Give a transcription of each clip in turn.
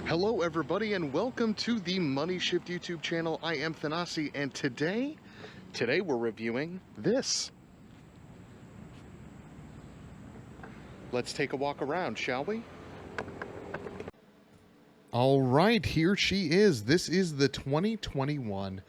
Hello everybody and welcome to the Moneyshift YouTube channel. I am Thanasi and today we're reviewing this. Let's take a walk around, shall we? All right, here she is. This is the 2021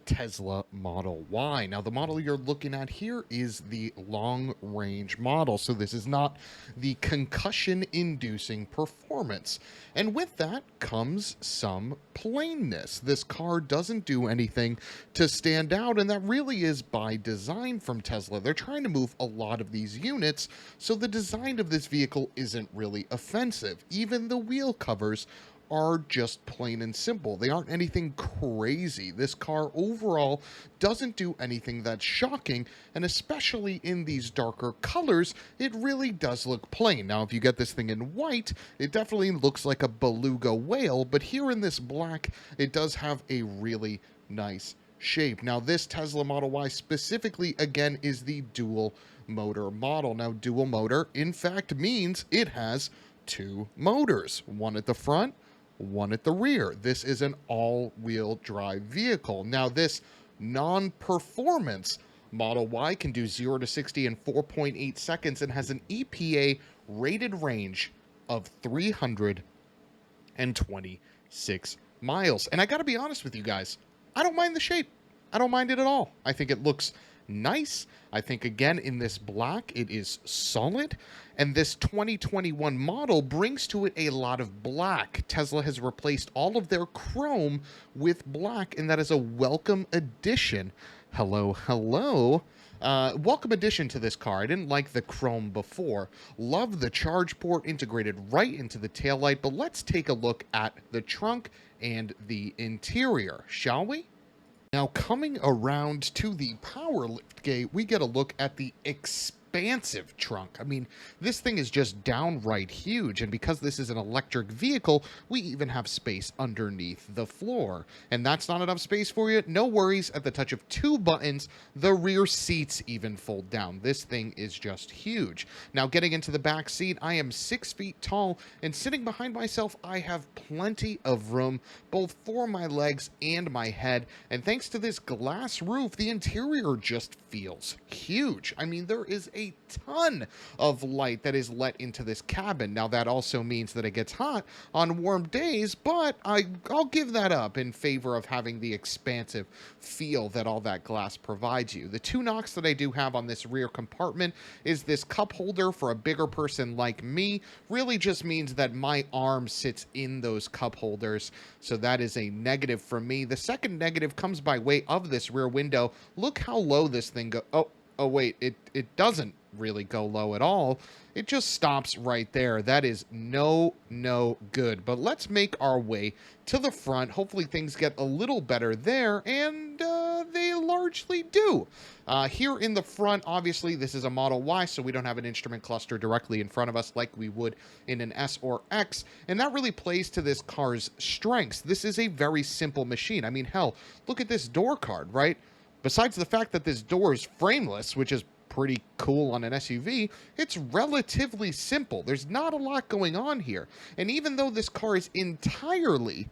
Tesla Model Y. Now, the model you're looking at here is the long-range model, so this is not the concussion-inducing performance. And with that comes some plainness. This car doesn't do anything to stand out, and that really is by design from Tesla. They're trying to move a lot of these units, so the design of this vehicle isn't really offensive. Even the wheel covers are just plain and simple. They aren't anything crazy. This car overall doesn't do anything that's shocking, and especially in these darker colors, it really does look plain. Now, if you get this thing in white, it definitely looks like a beluga whale, but here in this black, it does have a really nice shape. Now, this Tesla Model Y specifically, again, is the dual motor model. Now, dual motor, in fact, means it has two motors, one at the front, one at the rear. This is an all-wheel drive vehicle. Now, this non-performance Model Y can do 0 to 60 in 4.8 seconds and has an EPA rated range of 326 miles. And I gotta be honest with you guys, I don't mind the shape. I don't mind it at all. I think it looks nice. I think, again, in this black, it is solid. And this 2021 model brings to it a lot of black. Tesla has replaced all of their chrome with black, and that is a welcome addition. Hello, hello. Welcome addition to this car. I didn't like the chrome before. Love the charge port integrated right into the taillight, but let's take a look at the trunk and the interior, shall we? Now, coming around to the power liftgate, we get a look at the expansive trunk. I mean, this thing is just downright huge, and because this is an electric vehicle, we even have space underneath the floor. And that's not enough space for you? No worries. At the touch of two buttons, the rear seats even fold down. This thing is just huge. Now, getting into the back seat, I am 6 feet tall, and sitting behind myself, I have plenty of room, both for my legs and my head. And thanks to this glass roof, the interior just feels huge. I mean, there is a ton of light that is let into this cabin. Now, that also means that it gets hot on warm days, but I'll give that up in favor of having the expansive feel that all that glass provides you. The two knocks that I do have on this rear compartment is this cup holder for a bigger person like me. Really just means that my arm sits in those cup holders, so that is a negative for me. The second negative comes by way of this rear window. Look how low this thing goes. Oh wait, it doesn't really go low at all. It just stops right there. That is no good. But let's make our way to the front. Hopefully things get a little better there, and they largely do. Here in the front, obviously, this is a Model Y, so we don't have an instrument cluster directly in front of us like we would in an S or X, and that really plays to this car's strengths. This is a very simple machine. I mean, hell, look at this door card, right? Besides the fact that this door is frameless, which is pretty cool on an SUV, it's relatively simple. There's not a lot going on here. And even though this car is entirely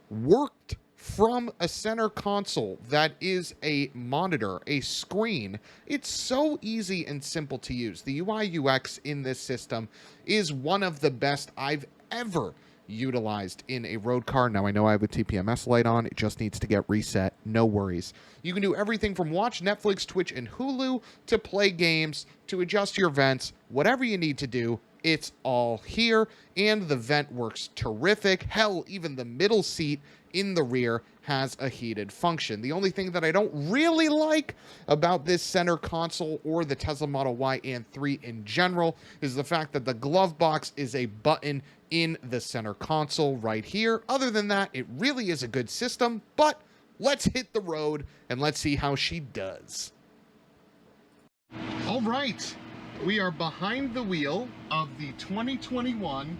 worked from a center console that is a monitor, a screen, it's so easy and simple to use. The UI UX in this system is one of the best I've ever utilized in a road car. Now, I know I have a TPMS light on. It just needs to get reset. No worries. You can do everything from watch Netflix, Twitch, and Hulu to play games, to adjust your vents, whatever you need to do. It's all here, and the vent works terrific. Hell, even the middle seat in the rear has a heated function. The only thing that I don't really like about this center console or the Tesla Model Y and 3 in general is the fact that the glove box is a button in the center console right here. Other than that, it really is a good system, but let's hit the road and let's see how she does. All right, we are behind the wheel of the 2021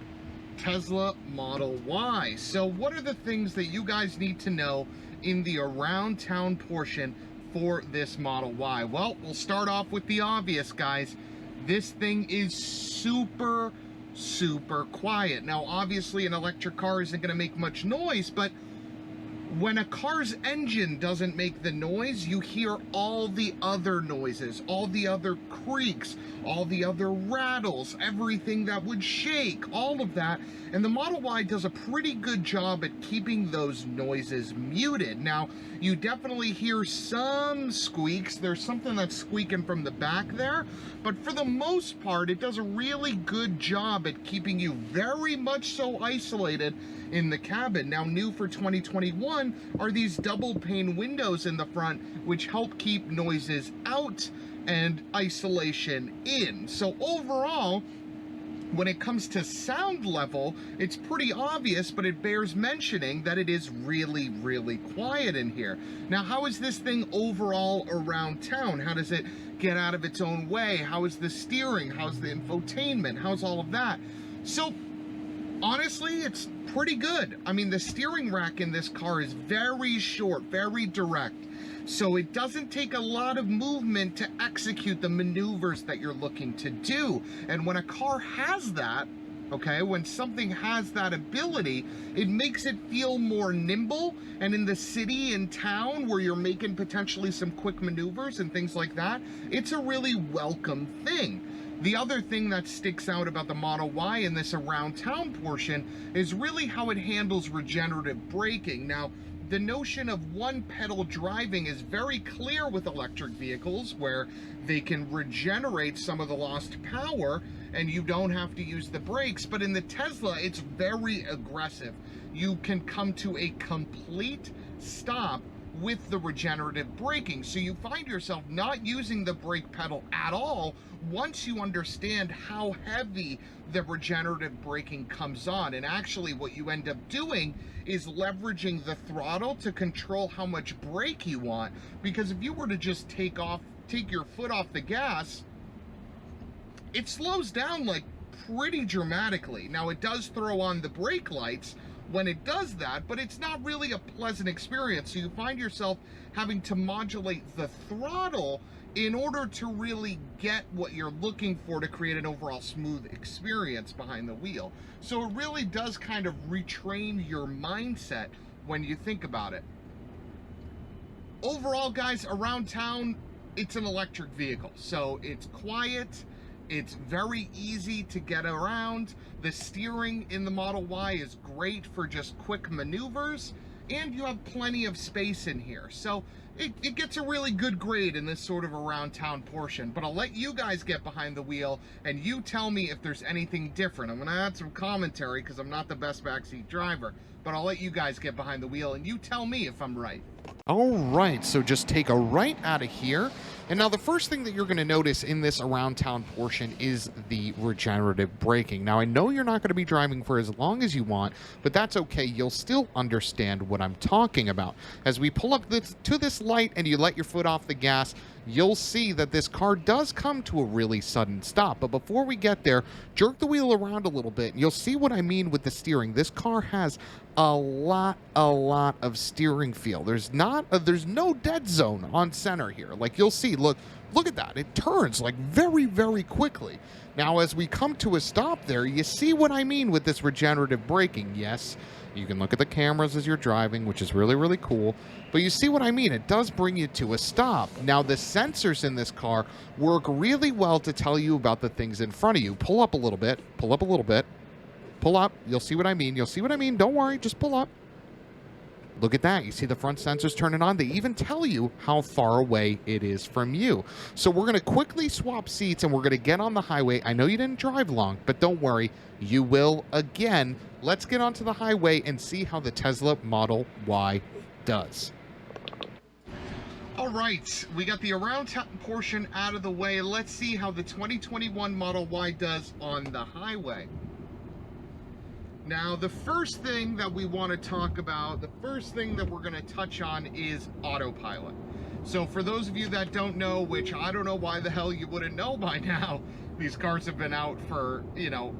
Tesla Model Y. So what are the things that you guys need to know in the around town portion for this Model Y? Well, we'll start off with the obvious, guys. This thing is super super quiet. Now, obviously, an electric car isn't going to make much noise, but when a car's engine doesn't make the noise, you hear all the other noises, all the other creaks, all the other rattles, everything that would shake, all of that. And the Model Y does a pretty good job at keeping those noises muted. Now, you definitely hear some squeaks. There's something that's squeaking from the back there, but for the most part, it does a really good job at keeping you very much so isolated in the cabin. Now, new for 2021 are these double pane windows in the front, which help keep noises out and isolation in. So overall, when it comes to sound level, it's pretty obvious, but it bears mentioning that it is really, really quiet in here. Now, how is this thing overall around town? How does it get out of its own way? How is the steering? How's the infotainment? How's all of that? So, honestly, it's pretty good. I mean, the steering rack in this car is very short, very direct. So it doesn't take a lot of movement to execute the maneuvers that you're looking to do. And when a car has that, okay, when something has that ability, it makes it feel more nimble. And in the city and town where you're making potentially some quick maneuvers and things like that, it's a really welcome thing. The other thing that sticks out about the Model Y in this around town portion is really how it handles regenerative braking. Now, the notion of one pedal driving is very clear with electric vehicles, where they can regenerate some of the lost power and you don't have to use the brakes. But in the Tesla, it's very aggressive. You can come to a complete stop with the regenerative braking. So you find yourself not using the brake pedal at all once you understand how heavy the regenerative braking comes on. And actually what you end up doing is leveraging the throttle to control how much brake you want. Because if you were to just take your foot off the gas, it slows down like pretty dramatically. Now, it does throw on the brake lights when it does that, but it's not really a pleasant experience. So you find yourself having to modulate the throttle in order to really get what you're looking for to create an overall smooth experience behind the wheel. So it really does kind of retrain your mindset when you think about it. Overall, guys, around town, it's an electric vehicle. So it's quiet. It's very easy to get around. The steering in the Model Y is great for just quick maneuvers, and you have plenty of space in here. So it gets a really good grade in this sort of around town portion. But I'll let you guys get behind the wheel and you tell me if there's anything different. I'm gonna add some commentary because I'm not the best backseat driver, but I'll let you guys get behind the wheel and you tell me if I'm right. All right, so just take a right out of here. And now the first thing that you're going to notice in this around town portion is the regenerative braking. Now, I know you're not going to be driving for as long as you want, but that's okay. You'll still understand what I'm talking about. As we pull up to this light and you let your foot off the gas, you'll see that this car does come to a really sudden stop. But before we get there, jerk the wheel around a little bit and you'll see what I mean with the steering. This car has a lot of steering feel. There's no dead zone on center here. Like you'll see, look at that. It turns like very quickly. Now, as we come to a stop there, you see what I mean with this regenerative braking. Yes, you can look at the cameras as you're driving, which is really cool. But you see what I mean? It does bring you to a stop. Now, the sensors in this car work really well to tell you about the things in front of you. Pull up a little bit. Pull up a little bit. Pull up. You'll see what I mean. You'll see what I mean. Don't worry. Just pull up. Look at that. You see the front sensors turning on. They even tell you how far away it is from you. So we're going to quickly swap seats and we're going to get on the highway. I know you didn't drive long, but don't worry. You will again. Let's get onto the highway and see how the Tesla Model Y does. All right, we got the around town portion out of the way. Let's see how the 2021 Model Y does on the highway. Now, the first thing that we want to talk about, the first thing that we're going to touch on is autopilot. So for those of you that don't know, which I don't know why the hell you wouldn't know by now, these cars have been out for,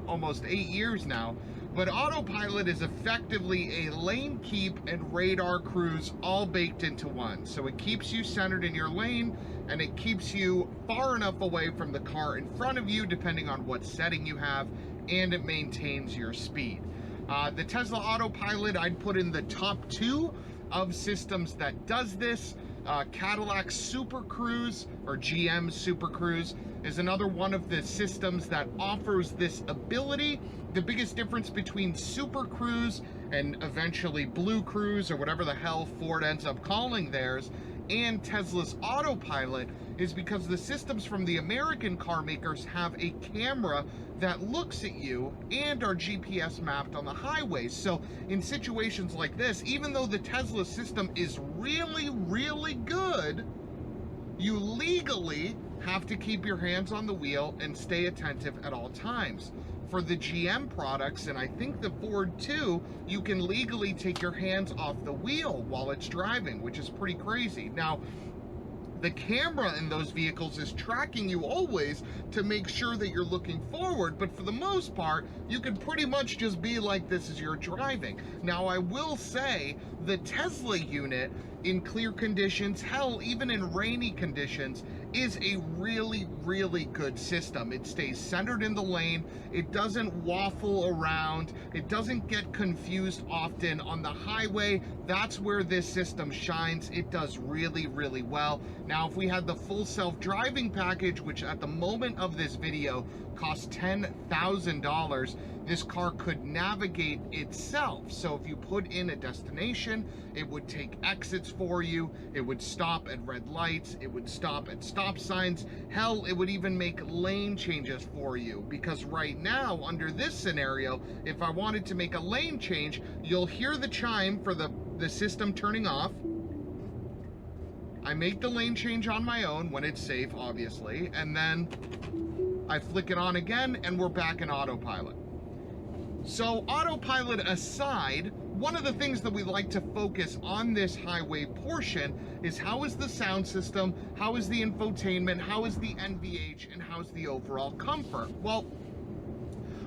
almost 8 years now. But autopilot is effectively a lane keep and radar cruise all baked into one. So it keeps you centered in your lane and it keeps you far enough away from the car in front of you, depending on what setting you have, and it maintains your speed. The Tesla Autopilot, I'd put in the top 2 of systems that does this. Cadillac Super Cruise, or GM Super Cruise, is another one of the systems that offers this ability. The biggest difference between Super Cruise and eventually Blue Cruise, or whatever the hell Ford ends up calling theirs, and Tesla's Autopilot is because the systems from the American car makers have a camera that looks at you and are GPS mapped on the highways. So in situations like this, even though the Tesla system is really, really good, you legally have to keep your hands on the wheel and stay attentive at all times. For the GM products, and I think the Ford too, you can legally take your hands off the wheel while it's driving, which is pretty crazy. Now, the camera in those vehicles is tracking you always to make sure that you're looking forward, but for the most part, you can pretty much just be like this as you're driving. Now, I will say the Tesla unit in clear conditions, hell, even in rainy conditions, is a really, really good system. It stays centered in the lane. It doesn't waffle around. It doesn't get confused often on the highway. That's where this system shines. It does really, really well. Now, if we had the full self-driving package, which at the moment of this video costs $10,000, this car could navigate itself. So if you put in a destination, it would take exits for you. It would stop at red lights. It would stop at stop signs. Hell, it would even make lane changes for you. Because right now, under this scenario, if I wanted to make a lane change, you'll hear the chime for the system turning off. I make the lane change on my own when it's safe, obviously, and then I flick it on again and we're back in autopilot. So autopilot aside, one of the things that we like to focus on this highway portion is how is the sound system, how is the infotainment, how is the NVH, and how's the overall comfort? Well,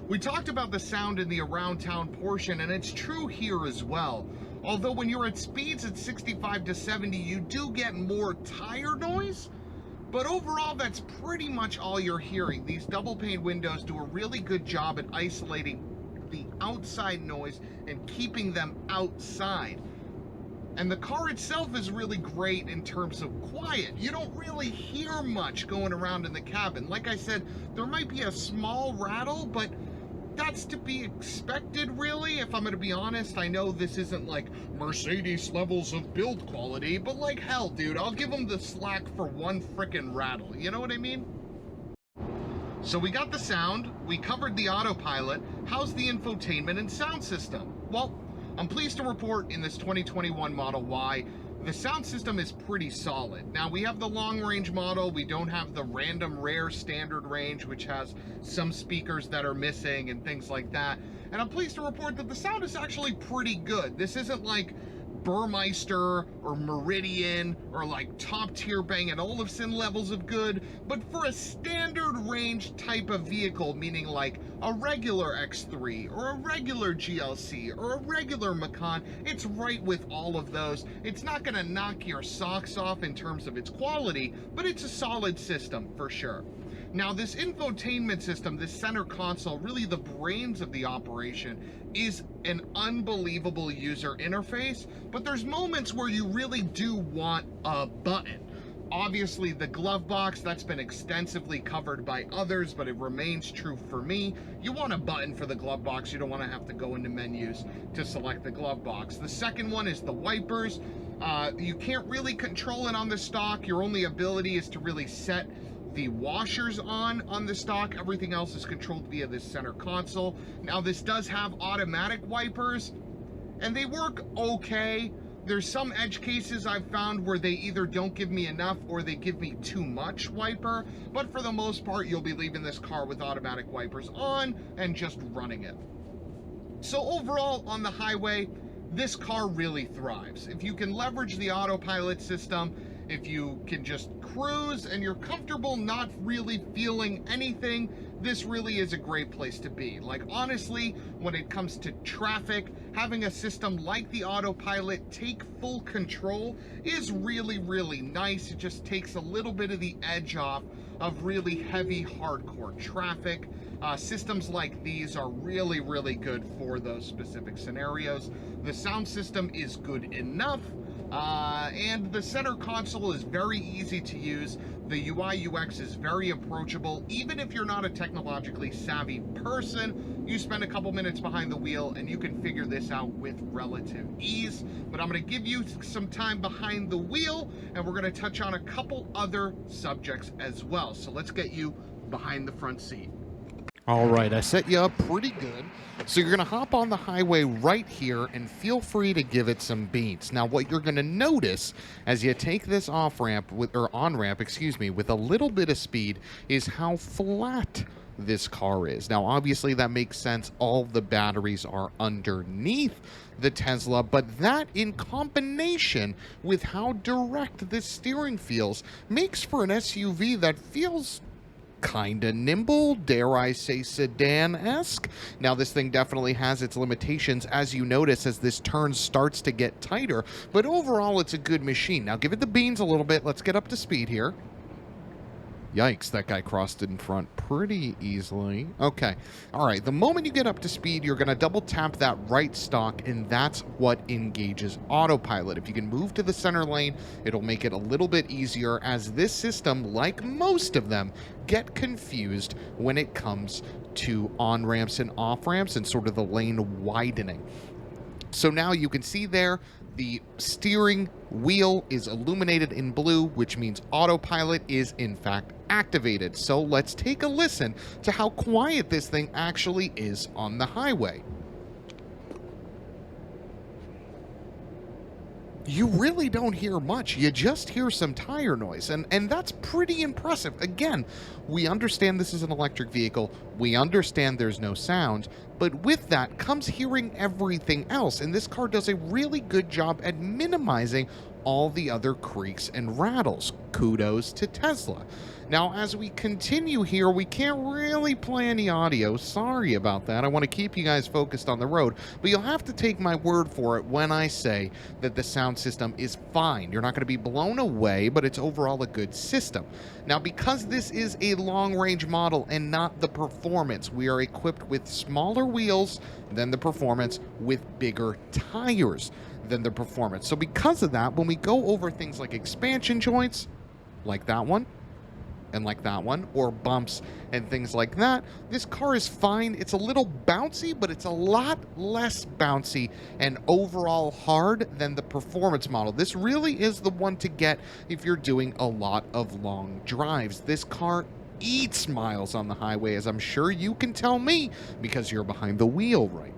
we talked about the sound in the around town portion, and it's true here as well. Although when you're at speeds at 65 to 70, you do get more tire noise, but overall that's pretty much all you're hearing. These double pane windows do a really good job at isolating the outside noise and keeping them outside. And the car itself is really great in terms of quiet. You don't really hear much going around in the cabin. Like I said, there might be a small rattle, but that's to be expected, really, if I'm going to be honest. I know this isn't like Mercedes levels of build quality, but like hell, dude, I'll give them the slack for one frickin' rattle. You know what I mean? So we got the sound, we covered the autopilot. How's the infotainment and sound system? Well, I'm pleased to report in this 2021 Model Y, the sound system is pretty solid. Now, we have the long-range model. We don't have the random rare standard range, which has some speakers that are missing and things like that. And I'm pleased to report that the sound is actually pretty good. This isn't like Burmeister or Meridian or like top tier Bang & Olufsen levels of good, but for a standard range type of vehicle, meaning like a regular X3 or a regular GLC or a regular Macan, it's right with all of those. It's not gonna knock your socks off in terms of its quality, but it's a solid system for sure. Now, this infotainment system, this center console, really the brains of the operation, is an unbelievable user interface, but there's moments where you really do want a button. Obviously, the glove box, that's been extensively covered by others, but it remains true for me. You want a button for the glove box. You don't want to have to go into menus to select the glove box. The second one is the wipers. You can't really control it on the stock. Your only ability is to really set the washers on the stock. Everything else is controlled via this center console. Now, this does have automatic wipers, and they work okay. There's some edge cases I've found where they either don't give me enough or they give me too much wiper, but for the most part, you'll be leaving this car with automatic wipers on and just running it. So overall, on the highway, this car really thrives. If you can leverage the autopilot system, if you can just cruise and you're comfortable not really feeling anything, this really is a great place to be. Like, honestly, when it comes to traffic, having a system like the autopilot take full control is really, really nice. It just takes a little bit of the edge off of really heavy, hardcore traffic. Systems like these are really, really good for those specific scenarios. The sound system is good enough. And the center console is very easy to use. The UI UX is very approachable. Even if you're not a technologically savvy person, you spend a couple minutes behind the wheel and you can figure this out with relative ease. But I'm going to give you some time behind the wheel, and we're going to touch on a couple other subjects as well. So let's get you behind the front seat. All right, I set you up pretty good. So you're going to hop on the highway right here and feel free to give it some beats. Now, what you're going to notice as you take this off-ramp, or on-ramp, excuse me, with a little bit of speed is how flat this car is. Now, obviously, that makes sense. All the batteries are underneath the Tesla, but that in combination with how direct this steering feels makes for an SUV that feels kinda nimble, dare I say sedan-esque. Now, this thing definitely has its limitations, as you notice, as this turn starts to get tighter, but overall, it's a good machine. Now, give it the beans a little bit. Let's get up to speed here. Yikes, that guy crossed in front pretty easily. Okay, all right, the moment you get up to speed, you're going to double tap that right stalk, and that's what engages autopilot. If you can move to the center lane, it'll make it a little bit easier, as this system, like most of them, get confused when it comes to on-ramps and off-ramps and sort of the lane widening. So now you can see there, the steering wheel is illuminated in blue, which means autopilot is in fact activated. So let's take a listen to how quiet this thing actually is on the highway. You really don't hear much. You just hear some tire noise, and that's pretty impressive. Again, we understand this is an electric vehicle. We understand there's no sound, but with that comes hearing everything else, and this car does a really good job at minimizing all the other creaks and rattles. Kudos to Tesla. Now, as we continue here, we can't really play any audio. Sorry about that. I want to keep you guys focused on the road, but you'll have to take my word for it when I say that the sound system is fine. You're not going to be blown away, but it's overall a good system. Now, because this is a long-range model and not the Performance, we are equipped with smaller wheels than the Performance with bigger tires than the Performance. So because of that, when we go over things like expansion joints, like that one, and like that one, or bumps and things like that, this car is fine. It's a little bouncy, but it's a lot less bouncy and overall hard than the Performance model. This really is the one to get if you're doing a lot of long drives. This car eats miles on the highway, as I'm sure you can tell me because you're behind the wheel right now.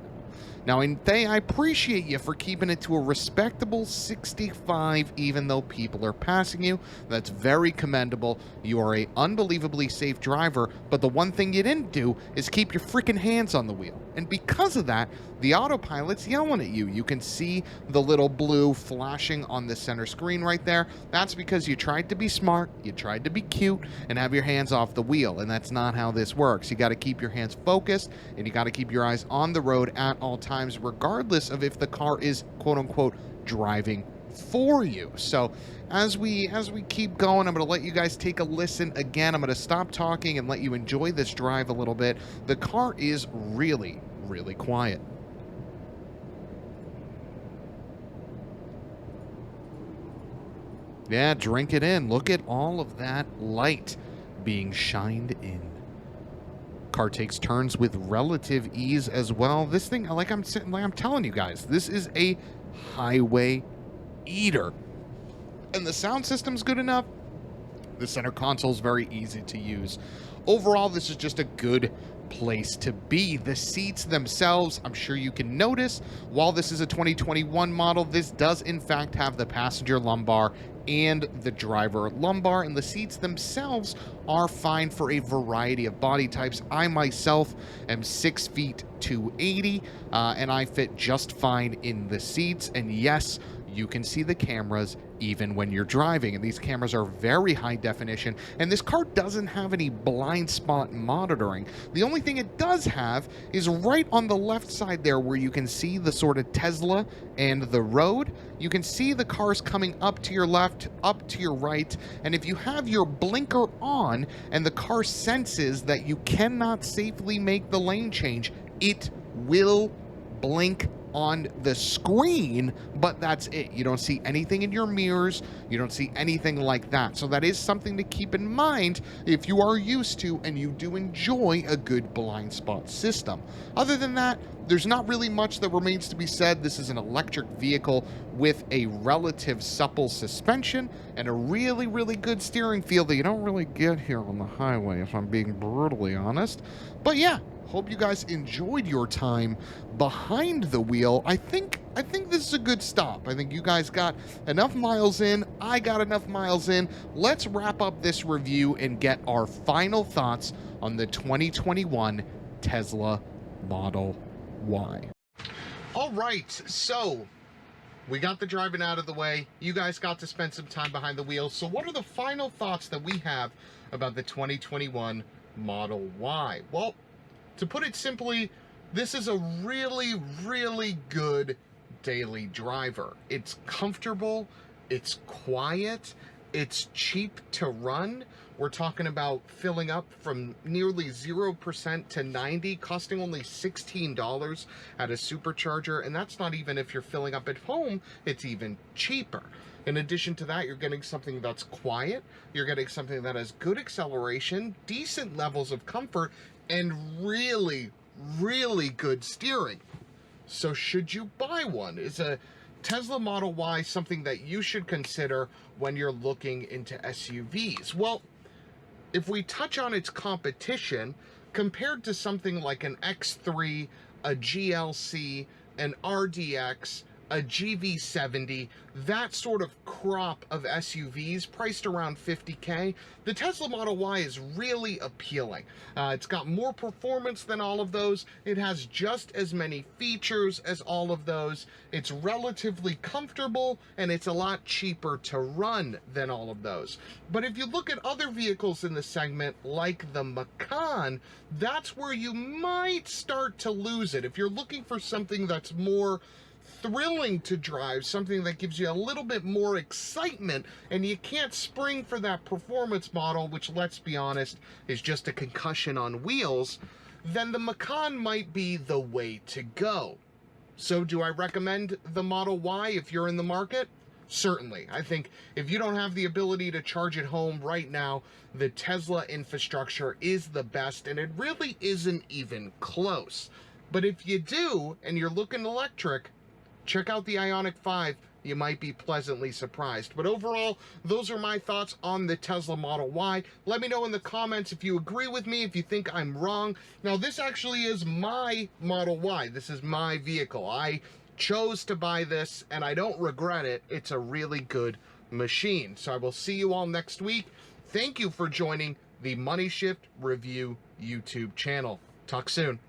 Now, I appreciate you for keeping it to a respectable 65, even though people are passing you. That's very commendable. You are an unbelievably safe driver, but the one thing you didn't do is keep your freaking hands on the wheel. And because of that, the autopilot's yelling at you. You can see the little blue flashing on the center screen right there. That's because you tried to be smart, you tried to be cute, and have your hands off the wheel, and that's not how this works. You got to keep your hands focused, and you got to keep your eyes on the road at all times, regardless of if the car is quote-unquote driving for you. So as we keep going, I'm going to let you guys take a listen again. I'm going to stop talking and let you enjoy this drive a little bit. The car is really, really quiet. Yeah, drink it in. Look at all of that light being shined in. Car takes turns with relative ease as well. This thing, like I'm telling you guys, this is a highway eater. And the sound system's good enough. The center console is very easy to use. Overall, this is just a good place to be. The seats themselves, I'm sure you can notice, while this is a 2021 model, this does in fact have the passenger lumbar and the driver lumbar, and the seats themselves are fine for a variety of body types. I myself am 6 feet 280, and I fit just fine in the seats. And yes, you can see the cameras even when you're driving. And these cameras are very high definition. And this car doesn't have any blind spot monitoring. The only thing it does have is right on the left side there where you can see the sort of Tesla and the road. You can see the cars coming up to your left, up to your right. And if you have your blinker on and the car senses that you cannot safely make the lane change, it will blink on the screen, but that's it. You don't see anything in your mirrors. You don't see anything like that. So that is something to keep in mind if you are used to and you do enjoy a good blind spot system. Other than that, there's not really much that remains to be said. This is an electric vehicle with a relative supple suspension and a really, really good steering feel that you don't really get here on the highway, if I'm being brutally honest. But yeah, hope you guys enjoyed your time behind the wheel. I think this is a good stop. I think you guys got enough miles in. I got enough miles in. Let's wrap up this review and get our final thoughts on the 2021 Tesla Model Y. All right, so we got the driving out of the way. You guys got to spend some time behind the wheel. So what are the final thoughts that we have about the 2021 Model Y? Well, to put it simply, this is a really, really good daily driver. It's comfortable, it's quiet, it's cheap to run. We're talking about filling up from nearly 0% to 90, costing only $16 at a supercharger, and that's not even if you're filling up at home, it's even cheaper. In addition to that, you're getting something that's quiet, you're getting something that has good acceleration, decent levels of comfort, and really, really good steering. So should you buy one? Is a Tesla Model Y something that you should consider when you're looking into SUVs? Well, if we touch on its competition, compared to something like an X3, a GLC, an RDX, a GV70, that sort of crop of SUVs priced around $50K, the Tesla Model Y is really appealing. It's got more performance than all of those. It has just as many features as all of those. It's relatively comfortable, and it's a lot cheaper to run than all of those. But if you look at other vehicles in the segment, like the Macan, that's where you might start to lose it. If you're looking for something that's more thrilling to drive, something that gives you a little bit more excitement, and you can't spring for that performance model, which, let's be honest, is just a concussion on wheels, then the Macan might be the way to go. So do I recommend the Model Y if you're in the market? Certainly. I think if you don't have the ability to charge at home right now, the Tesla infrastructure is the best, and it really isn't even close. But if you do, and you're looking electric, check out the Ioniq 5. You might be pleasantly surprised. But overall, those are my thoughts on the Tesla Model Y. Let me know in the comments if you agree with me, if you think I'm wrong. Now, this actually is my Model Y. This is my vehicle. I chose to buy this, and I don't regret it. It's a really good machine. So I will see you all next week. Thank you for joining the Moneyshift Review YouTube channel. Talk soon.